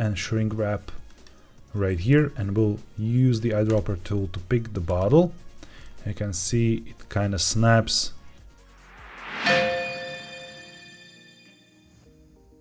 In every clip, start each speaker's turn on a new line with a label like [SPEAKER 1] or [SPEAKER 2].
[SPEAKER 1] and shrink wrap right here, and we'll use the eyedropper tool to pick the bottle. You can see it kind of snaps.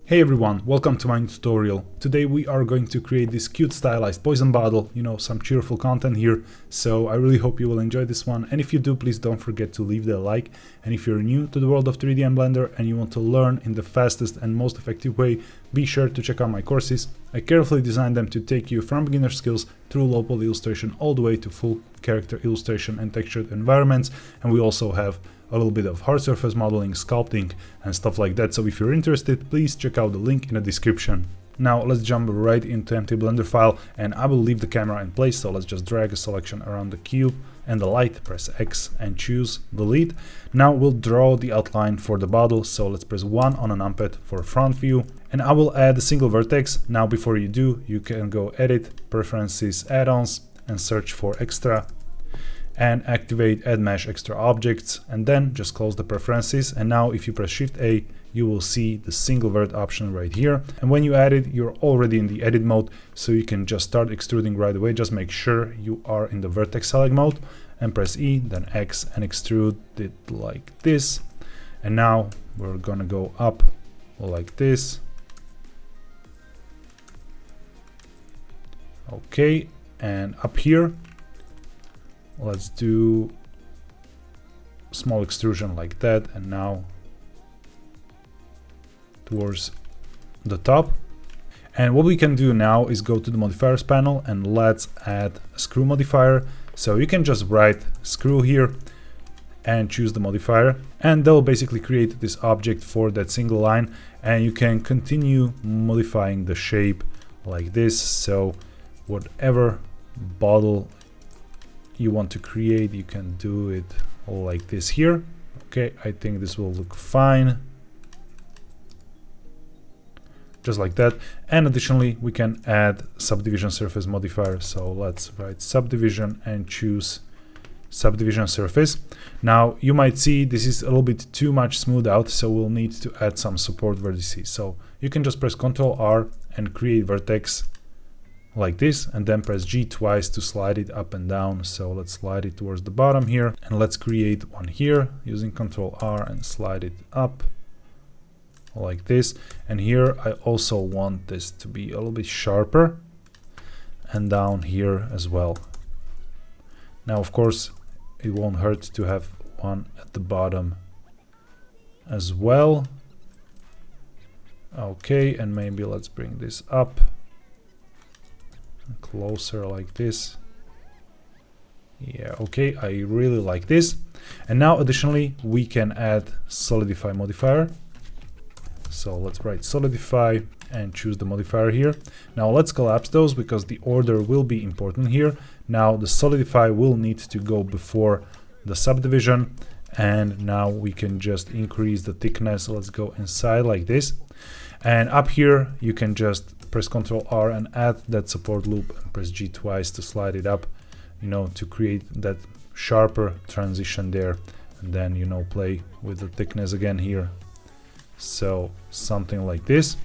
[SPEAKER 1] Hey everyone, welcome to my new tutorial. Today we are going to create this cute stylized poison bottle, some cheerful content here, so I really hope you will enjoy this one, and if you do, please don't forget to leave the like, and if you're new to the world of 3D and Blender and you want to learn in the fastest and most effective way, be sure to check out my courses. I carefully designed them to take you from beginner skills through low poly illustration all the way to full character illustration and textured environments, and we also have a little bit of hard surface modeling, sculpting and stuff like that, so if you're interested, please check out the link in the description. Now let's jump right into empty Blender file, and I will leave the camera in place, so let's just drag a selection around the cube and the light, press X and choose delete. Now we'll draw the outline for the bottle, so let's press 1 on a numpad for front view, and I will add a single vertex. Now before you do, you can go edit, preferences, add-ons and search for extra, and activate add mesh extra objects, and then just close the preferences. And now if you press Shift A, you will see the single vert option right here, and when you add it, you're already in the edit mode, so you can just start extruding right away. Just make sure you are in the vertex select mode and press E, then X, and extrude it like this. And now we're gonna go up like this. Okay, and up here let's do small extrusion like that, and now towards the top. And what we can do now is go to the modifiers panel and let's add a screw modifier. So you can just write screw here and choose the modifier, and they'll basically create this object for that single line, and you can continue modifying the shape like this. So whatever bottle you want to create, you can do it like this here. Okay, I think this will look fine, just like that. And additionally, we can add subdivision surface modifier, so let's write subdivision and choose subdivision surface. Now you might see this is a little bit too much smooth out, so we'll need to add some support vertices. So you can just press Ctrl R and create vertex like this, and then press G twice to slide it up and down. So let's slide it towards the bottom here, and let's create one here using Ctrl R and slide it up like this. And here I also want this to be a little bit sharper, and down here as well. Now of course it won't hurt to have one at the bottom as well. Okay, and maybe let's bring this up closer like this. Yeah, okay, I really like this. And now additionally we can add solidify modifier. So let's write solidify and choose the modifier here. Now let's collapse those because the order will be important here. Now the solidify will need to go before the subdivision, and now we can just increase the thickness. Let's go inside like this, and up here you can just press Ctrl R and add that support loop, and press G twice to slide it up, to create that sharper transition there, and then play with the thickness again here. So something like this.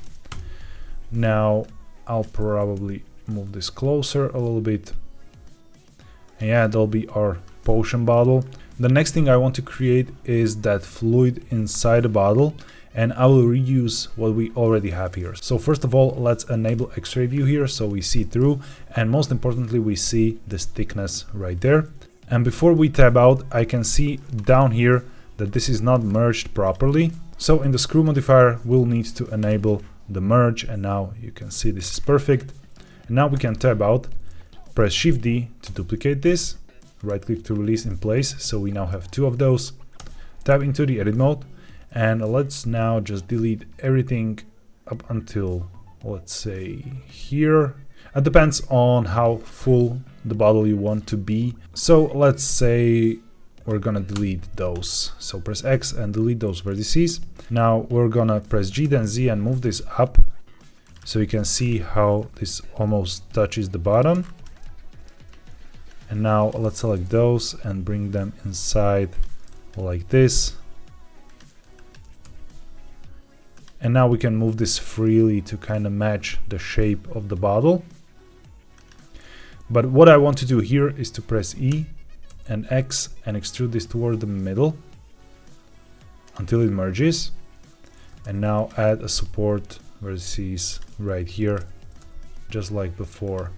[SPEAKER 1] Now I'll probably move this closer a little bit, and yeah, that'll be our potion bottle. The next thing I want to create is that fluid inside the bottle, and I will reuse what we already have here. So first of all, let's enable X-ray view here so we see through, and most importantly we see this thickness right there. And before we tab out, I can see down here that this is not merged properly. So in the screw modifier we'll need to enable the merge, and now you can see this is perfect. And now we can tab out, press Shift D to duplicate this, right click to release in place, so we now have two of those. Tab into the edit mode, and let's now just delete everything up until, let's say, here. It depends on how full the bottle you want to be. So let's say we're gonna delete those. So press X and delete those vertices. Now we're gonna press G then Z and move this up, so you can see how this almost touches the bottom. And now let's select those and bring them inside like this. And now we can move this freely to kind of match the shape of the bottle. But what I want to do here is to press E and X and extrude this toward the middle until it merges. And now add a support vertices right here, just like before.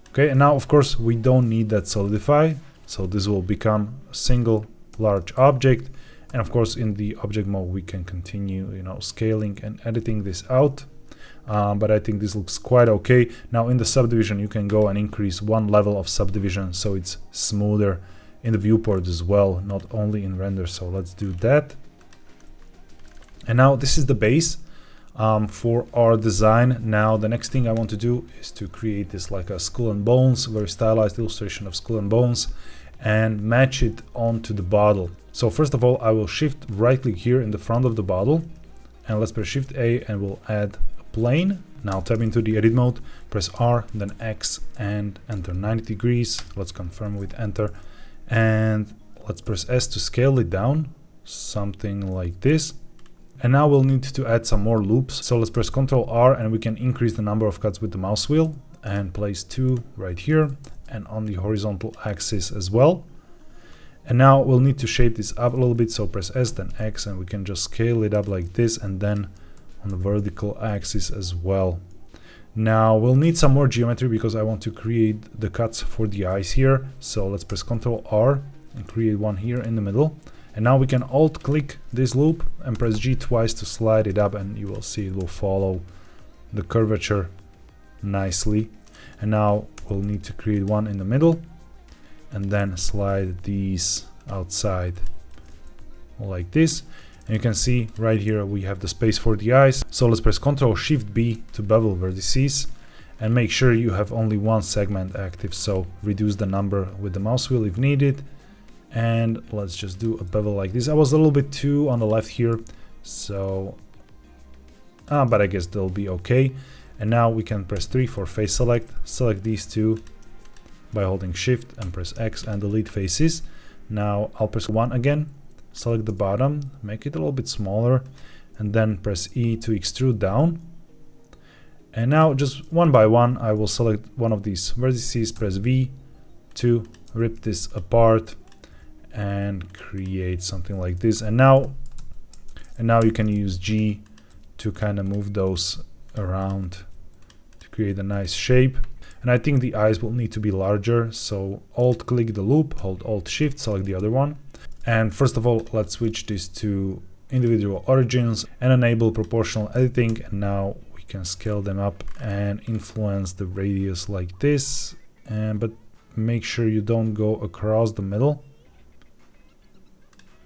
[SPEAKER 1] Okay, and now of course we don't need that solidify, so this will become a single large object. And of course in the object mode we can continue, you know, scaling and editing this out. But I think this looks quite okay. Now in the subdivision you can go and increase one level of subdivision so it's smoother in the viewport as well, not only in render. So let's do that. And now this is the base for our design. Now the next thing I want to do is to create this like a skull and bones, very stylized illustration of skull and bones, and match it onto the bottle. So first of all I will shift right click here in the front of the bottle, and let's press shift A and we'll add a plane. Now tab into the edit mode, press R, then X and enter 90 degrees. Let's confirm with enter, and let's press S to scale it down, something like this. And now we'll need to add some more loops. So let's press Ctrl R and we can increase the number of cuts with the mouse wheel and place 2 right here and on the horizontal axis as well. And now we'll need to shape this up a little bit. So press S then X and we can just scale it up like this, and then on the vertical axis as well. Now we'll need some more geometry because I want to create the cuts for the eyes here. So let's press Ctrl R and create one here in the middle. And now we can alt click this loop and press G twice to slide it up, and you will see it will follow the curvature nicely. And now we'll need to create one in the middle and then slide these outside like this. And you can see right here we have the space for the eyes. So let's press Ctrl Shift B to bevel vertices and make sure you have only one segment active. So reduce the number with the mouse wheel if needed. And let's just do a bevel like this. I was a little bit too on the left here, so but I guess they'll be okay. And now we can press 3 for face select these two by holding shift and press X and delete faces. Now I'll press 1 again, select the bottom, make it a little bit smaller, and then press E to extrude down. And now just one by one I will select one of these vertices, press V to rip this apart and create something like this. And now you can use G to kind of move those around to create a nice shape. And I think the eyes will need to be larger, so alt click the loop, hold alt shift, select the other one. And first of all let's switch this to individual origins and enable proportional editing. And now we can scale them up and influence the radius like this, but make sure you don't go across the middle.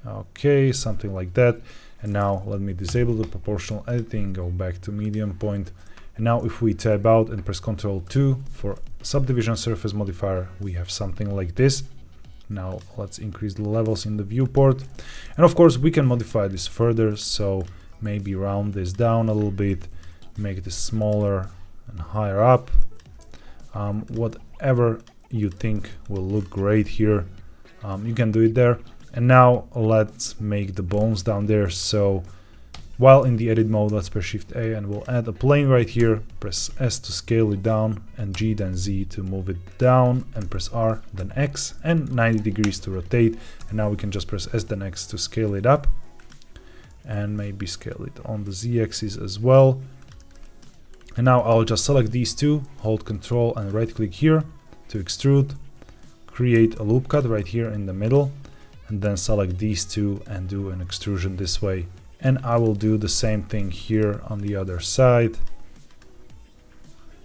[SPEAKER 1] Okay, something like that. And now let me disable the proportional editing, go back to medium point. And now if we tab out and press Ctrl 2 for subdivision surface modifier, we have something like this. Now let's increase the levels in the viewport. And of course we can modify this further, so maybe round this down a little bit, make this smaller and higher up. Whatever you think will look great here, you can do it there. And now let's make the bones down there. So while in the edit mode, let's press Shift A and we'll add a plane right here, press S to scale it down, and G then Z to move it down, and press R then X and 90 degrees to rotate. And now we can just press S then X to scale it up and maybe scale it on the Z axis as well. And now I'll just select these two, hold Ctrl and right click here to extrude, create a loop cut right here in the middle, and then select these two and do an extrusion this way. And I will do the same thing here on the other side.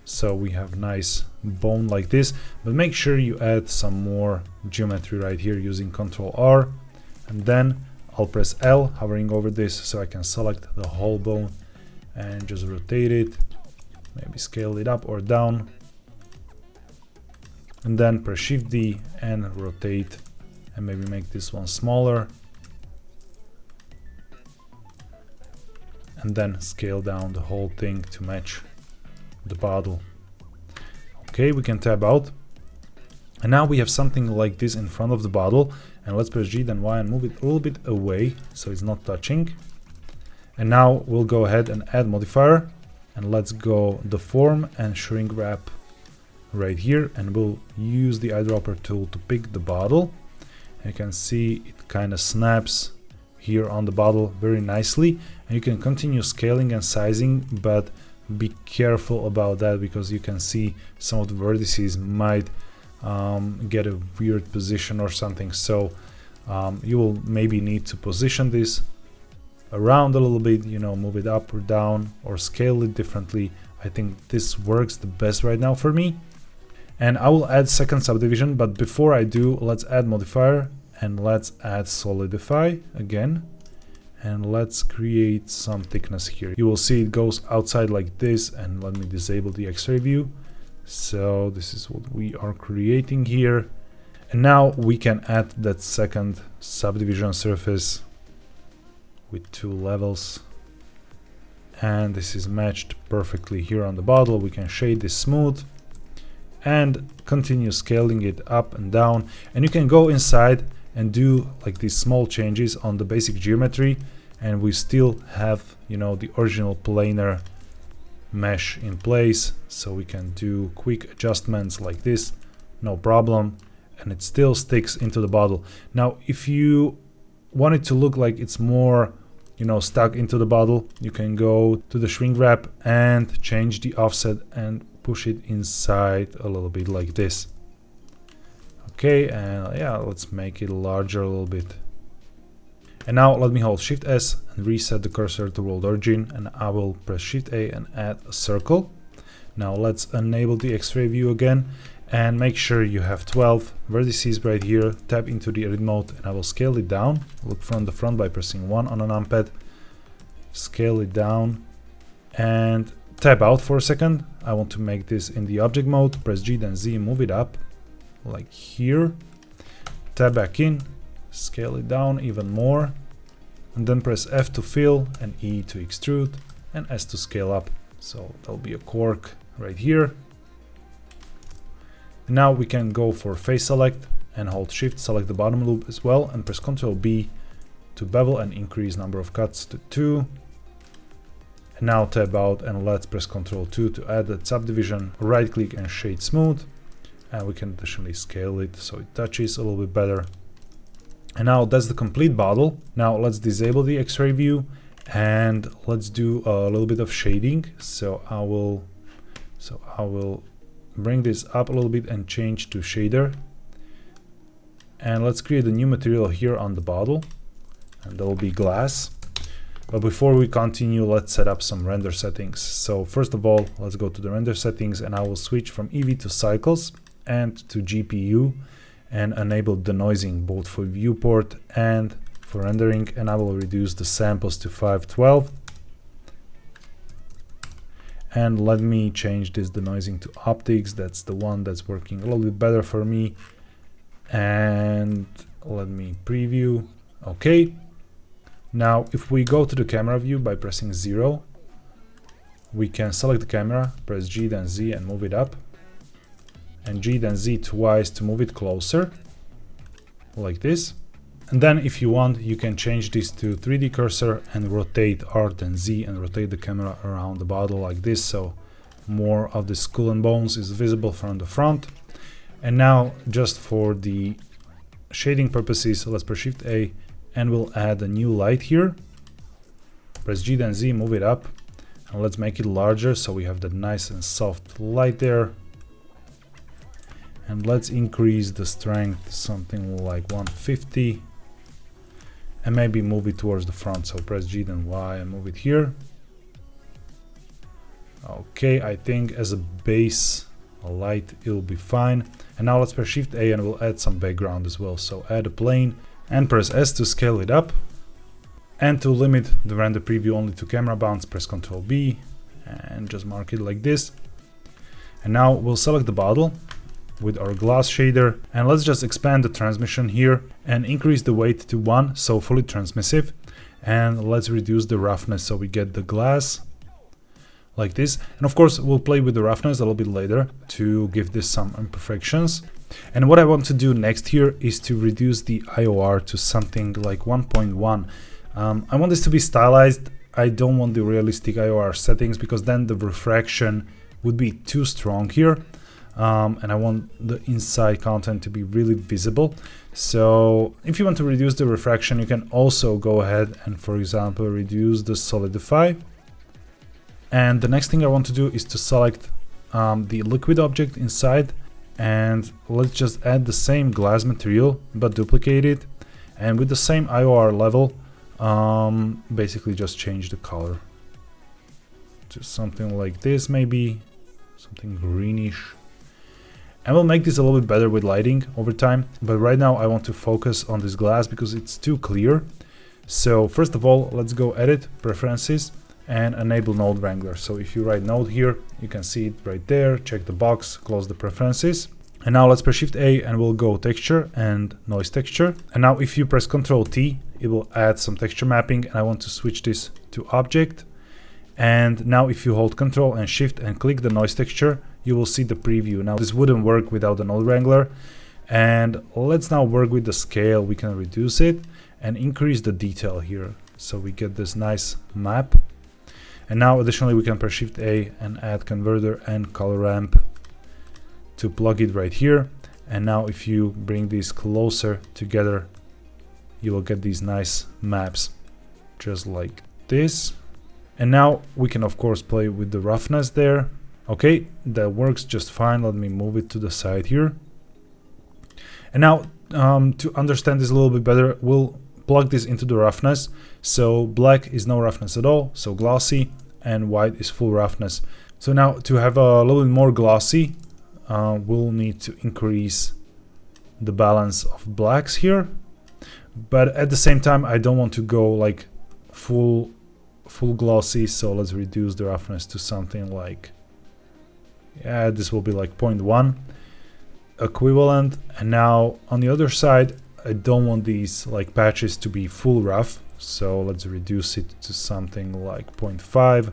[SPEAKER 1] So we have nice bone like this, but make sure you add some more geometry right here using Ctrl R, and then I'll press L hovering over this so I can select the whole bone and just rotate it, maybe scale it up or down, and then press Shift D and rotate, and maybe make this one smaller, and then scale down the whole thing to match the bottle. Okay, we can tab out, and now we have something like this in front of the bottle. And let's press G then Y and move it a little bit away so it's not touching. And now we'll go ahead and add modifier, and let's go deform and shrink wrap right here, and we'll use the eyedropper tool to pick the bottle. And you can see it kind of snaps here on the bottle very nicely, and you can continue scaling and sizing, but be careful about that because you can see some of the vertices might get a weird position or something. So you will maybe need to position this around a little bit, you know, move it up or down or scale it differently. I think this works the best right now for me. And I will add second subdivision, but before I do, let's add modifier and let's add solidify again. And let's create some thickness here. You will see it goes outside like this, and let me disable the X-ray view. So this is what we are creating here. And now we can add that second subdivision surface with 2 levels. And this is matched perfectly here on the bottle. We can shade this smooth and continue scaling it up and down. And you can go inside and do like these small changes on the basic geometry, and we still have, you know, the original planar mesh in place, so we can do quick adjustments like this, no problem, and it still sticks into the bottle. Now if you want it to look like it's more, you know, stuck into the bottle, you can go to the shrink wrap and change the offset and push it inside a little bit like this. Okay, and yeah, let's make it larger a little bit. And now let me hold Shift S and reset the cursor to world origin, and I will press Shift A and add a circle. Now let's enable the X-ray view again and make sure you have 12 vertices right here. Tap into the edit mode and I will scale it down. Look from the front by pressing 1 on a numpad. Scale it down and tap out for a second. I want to make this in the object mode. Press G then Z, move it up like here. Tap back in, scale it down even more, and then press F to fill and E to extrude and S to scale up. So there'll be a cork right here. And now we can go for face select and hold Shift, select the bottom loop as well, and press Ctrl B to bevel and increase number of cuts to 2. And now tab out and let's press Ctrl 2 to add that subdivision. Right click and shade smooth, and we can additionally scale it so it touches a little bit better. And now that's the complete bottle. Now let's disable the X-ray view and let's do a little bit of shading. So I will bring this up a little bit and change to shader. And let's create a new material here on the bottle, and that will be glass. But before we continue, let's set up some render settings. So first of all, let's go to the render settings, and I will switch from Eevee to cycles and to GPU and enable denoising both for viewport and for rendering, and I will reduce the samples to 512. And let me change this denoising to optics. That's the one that's working a little bit better for me. And let me preview. Okay. Now if we go to the camera view by pressing 0, we can select the camera, press G then Z and move it up, and G then Z twice to move it closer, like this. And then if you want, you can change this to 3D cursor and rotate R then Z and rotate the camera around the bottle like this, so more of the skull and bones is visible from the front. And now just for the shading purposes, let's press Shift A and we'll add a new light here. Press G then Z, move it up, and let's make it larger so we have that nice and soft light there. And let's increase the strength to something like 150 and maybe move it towards the front. So press G then Y and move it here. Okay, I think as a base light it'll be fine. And now let's press Shift A and we'll add some background as well. So add a plane and press S to scale it up. And to limit the render preview only to camera bounds, press Ctrl B and just mark it like this. And now we'll select the bottle with our glass shader, and let's just expand the transmission here and increase the weight to 1, so fully transmissive. And let's reduce the roughness so we get the glass like this. And of course we'll play with the roughness a little bit later to give this some imperfections. And what I want to do next here is to reduce the IOR to something like 1.1. I want this to be stylized I don't want the realistic IOR settings because then the refraction would be too strong here. And I want the inside content to be really visible. So if you want to reduce the refraction, you can also go ahead and, for example, reduce the solidify. And the next thing I want to do is to select the liquid object inside, and let's just add the same glass material but duplicate it, and with the same IOR level basically just change the color to something like this, maybe something greenish. And we'll make this a little bit better with lighting over time, but right now I want to focus on this glass because it's too clear. So first of all, let's go edit, preferences, and enable node wrangler. So if you write node here, you can see it right there, check the box, close the preferences. And now let's press Shift A and we'll go texture and noise texture. And now if you press Ctrl T, it will add some texture mapping, and I want to switch this to object. And now if you hold Ctrl and Shift and click the noise texture, you will see the preview. Now this wouldn't work without the node wrangler. And let's now work with the scale. We can reduce it and increase the detail here, so we get this nice map. And now additionally we can press Shift A and add converter and color ramp to plug it right here. And now if you bring these closer together, you will get these nice maps just like this. And now we can of course play with the roughness there. Okay, that works just fine. Let me move it to the side here. And now to understand this a little bit better, we'll plug this into the roughness. So black is no roughness at all, so glossy, and white is full roughness. So now to have a little bit more glossy, we'll need to increase the balance of blacks here. But at the same time, I don't want to go like full glossy, so let's reduce the roughness to something like, yeah, this will be like 0.1 equivalent. And now on the other side, I don't want these like patches to be full rough, so let's reduce it to something like 0.5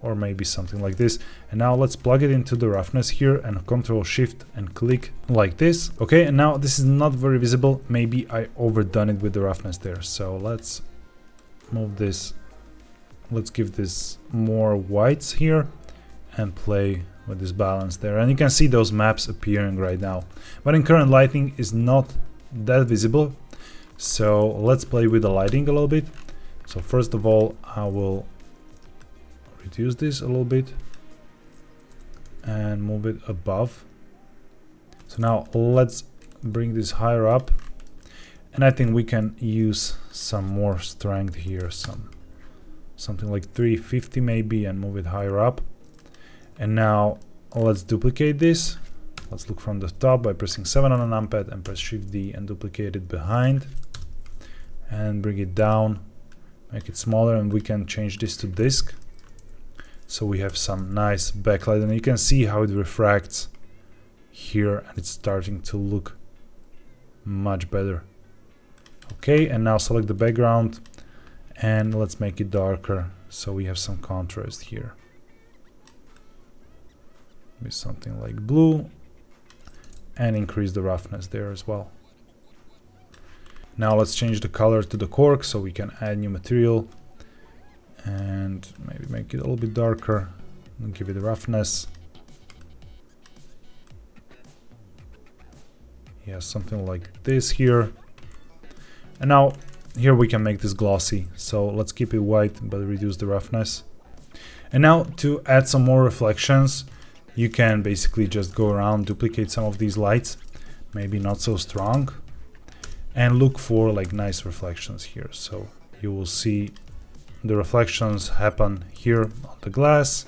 [SPEAKER 1] or maybe something like this. And now let's plug it into the roughness here and Ctrl Shift and click like this. Okay, and now this is not very visible. Maybe I overdone it with the roughness there. So let's move this. Let's give this more whites here and play with this balance there. And you can see those maps appearing right now. But in current lighting is not that visible. So let's play with the lighting a little bit. So first of all, I will reduce this a little bit and move it above. So now let's bring this higher up, and I think we can use some more strength here, something like 350 maybe, and move it higher up. And now let's duplicate this. Let's look from the top by pressing 7 on a numpad and press Shift D and duplicate it behind and bring it down, make it smaller, and we can change this to disk. So we have some nice backlight, and you can see how it refracts here, and it's starting to look much better. Okay, and now select the background and let's make it darker so we have some contrast here. Maybe something like blue, and increase the roughness there as well. Now let's change the color to the cork so we can add new material and maybe make it a little bit darker and give it a roughness. Yeah, something like this here. And now here we can make this glossy, so let's keep it white but reduce the roughness. And now to add some more reflections, you can basically just go around, duplicate some of these lights, maybe not so strong, and look for like nice reflections here. So you will see the reflections happen here on the glass.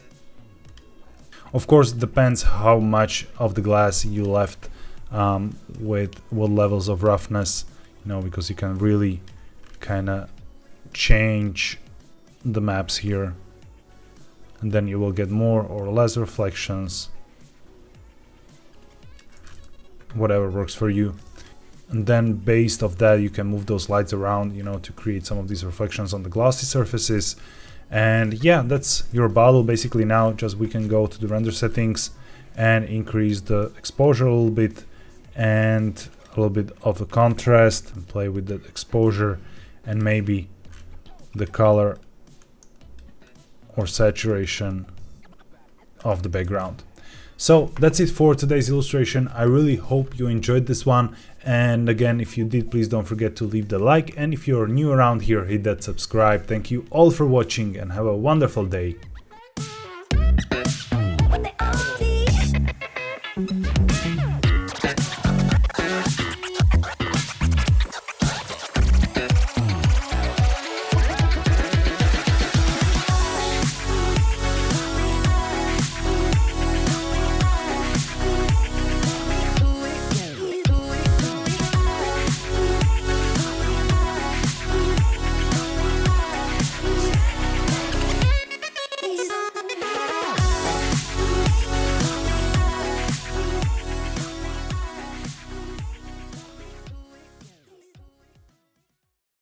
[SPEAKER 1] Of course, it depends how much of the glass you left with what levels of roughness, you know, because you can really kind of change the maps here, and then you will get more or less reflections, whatever works for you. And then based off that, you can move those lights around, you know, to create some of these reflections on the glossy surfaces. And yeah, that's your bottle basically. Now just we can go to the render settings and increase the exposure a little bit and a little bit of the contrast and play with the exposure and maybe the color or saturation of the background. So that's it for today's illustration. I really hope you enjoyed this one. And again, if you did, please don't forget to leave the like. And if you're new around here, hit that subscribe. Thank you all for watching and have a wonderful day.